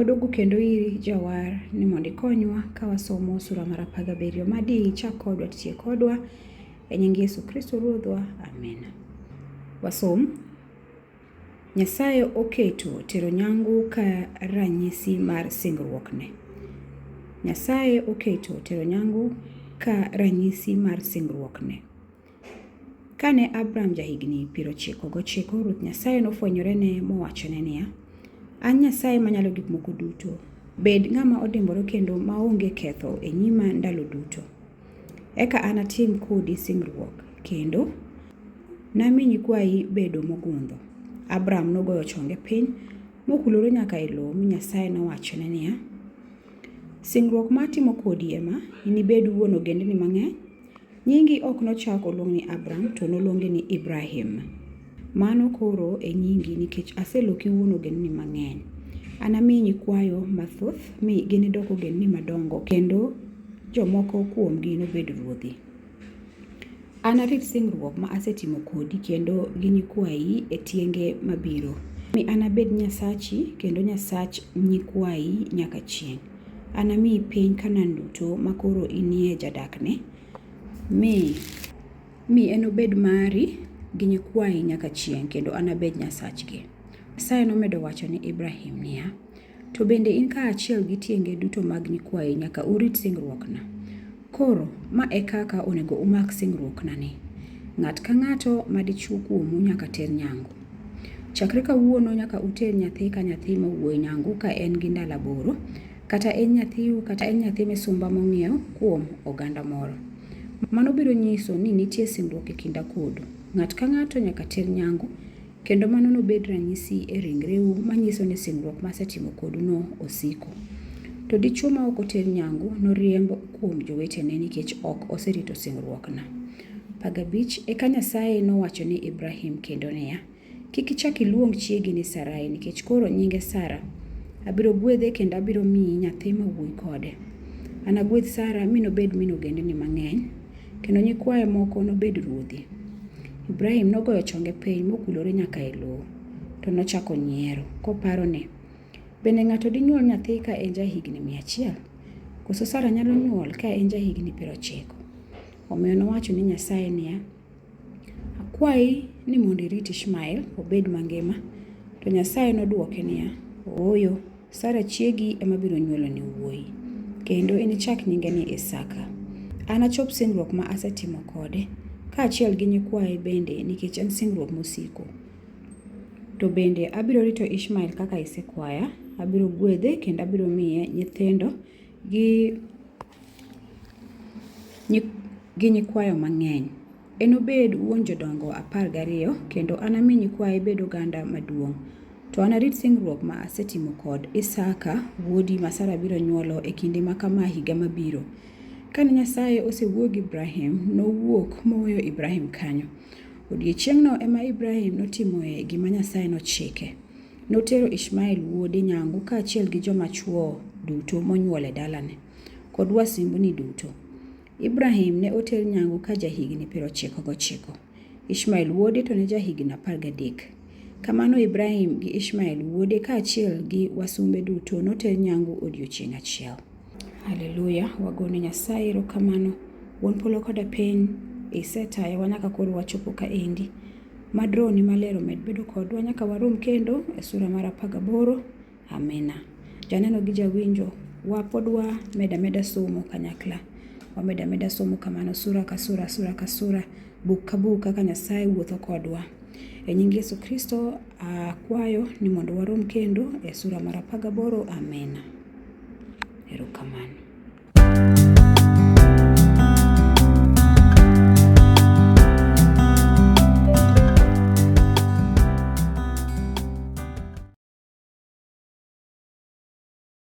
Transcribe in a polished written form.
waduogo kendo iri jawar ni mondo ikonywa ka wasomo sura mar 17 madi chak kodwa tiek kodwa e nying Yesu Kristo Ruodhwa. Amen. Wasom. Nyasaye oketo tero nyangu ka ranyisi mar singruokne. Nyasaye oketo tero nyangu ka ranyisi mar singruokne. Kane Abraham jahigni 99, Ruoth Nyasaye nofwenyorene mowachone niya, an Nyasaye manyalo gik moko duto. Bed ng'ama odimbore kendo maonge ketho e nyima ndalo duto. Eka anatim kodi singruok kendo nami nyikwayi bedo mogundho. Abraham nogoyo chonge piny mokulore nyaka e lowo mi Nyasaye nowachone niya, singruok matimo kodi ema inibed wuon ogendini mang'eny. Nyingi ok nochak oluong ni Abraham to noluongi ni Ibrahim. Mano koro e nyingi nikech aseloki wuon ogendini mang'eny. Anamiyi nyikwayo mathoth mi ginidok ogendini madongo kendo jomoko kuomgi nobed ruodhi. Anarit singruok ma asetimo kodi kendo gi nyikwayi e tienge mabiro. Mi anabed Nyasachi kendo Nyasach nyikwayi nyaka chieng'. Anamiyi piny Kanaan duto makoro inie jadakne. Mi enobed mari gi nyikwayi nyaka chieng' kendo anabed Nyasachgi. Nyasaye nomedo wacho ni Ibrahim niya, to bende in kaachiel gi tienge duto mag nyikwayi nyaka urit singruokna. Koro ma e kaka onego umak singruoknani. Ng'at ka ng'ato madichuo kuomu nyaka ter nyangu. Chakre kawuono nyaka uter nyathi ka nyathi mawuoyi nyangu ka en gi ndalo 8, kata en nyathiu kata en nyathi misumba mong'iew kuom oganda moro. Mano biro nyiso ni nitie singruok e kinda kodu. Ng'at ka ng'ato nyaka ter nyangu kendo mano nobed ranyisi e ringreu manyiso ni singruok masetimo kodu no osiko. To dichuo ma ok oter nyangu noriemb kuom jowetene nikech ok oserito singruokna. 15 Eka Nyasaye nowacho ni Ibrahim kendo niya, kik ichak iluong chiegi ni Sarai nikech koro nyinge Sara. Abiro gwedhe kendo abiro miyi nyathi mawuoyi kode. Anagwedh Sara mi nobed min ogendini mang'eny kendo nyikwaye moko nobed ruodhi. Ibrahim nogoyo chonge piny mokulore nyaka e lowo to nochako nyiero koparo ni, bende ng'ato dinyuol nyathi ka en jahigni 100? Koso Sara nyalo nyuol ka en jahigni 90? Omiyo nowacho ni Nyasaye niya, akwayi ni mondo irit Ishmael obed mangima. To Nyasaye nodwoke niya, ooyo, Sara chiegi ema biro nyuoloni wuoyi kendo inichak nyinge ni Isaka. Anachop singruok ma asetimo kode kaachiel gi nyikwaye bende nikech en singruok mosiko. To bende abiro rito Ishmael kaka isekwaya. Abiro gwedhe kendo abiro miye nyithindo gi nyikwayo mang'eny. Enobed wuon jodongo 12 kendo anami nyikwaye bed oganda maduong'. To anarit singruok ma asetimo kod Isaka wuodi ma Sara biro nyuolo e kinde ma kama higa mabiro. Kane Nyasaye osewuoyo gi Ibrahim, nowuok moweyo Ibrahim kanyo. Odiechieng'no ema Ibrahim notimoe gima Nyasaye nochike. Notero Ishmael wuode nyangu kaachiel gi joma chuo duto monyuol e dalane kod wasumbini duto. Ibrahim ne oter nyangu ka jahigni 99. Ishmael wuode to ne jahigni 13. Kamano Ibrahim gi Ishmael wuode kaachiel gi wasumbe duto noter nyangu odiechieng' achiel. Haleluya, wagone Nyasaye erokamano. Wuon polo koda piny isetayowa nyaka koro wachopo ka endi. Mad Roho ni maler omed bedo kodwa nyaka warom kendo e sura mar 18. Amina. Janeno gi jawinjo, wapodwa meda somo kanyakla. Wameda somo kamano sura ka sura, buk ka buk kaka Nyasaye wuotho kodwa. E nying Yesu Kristo akwayo ni mondo warom kendo e sura mar 18. Amina. Erokamano.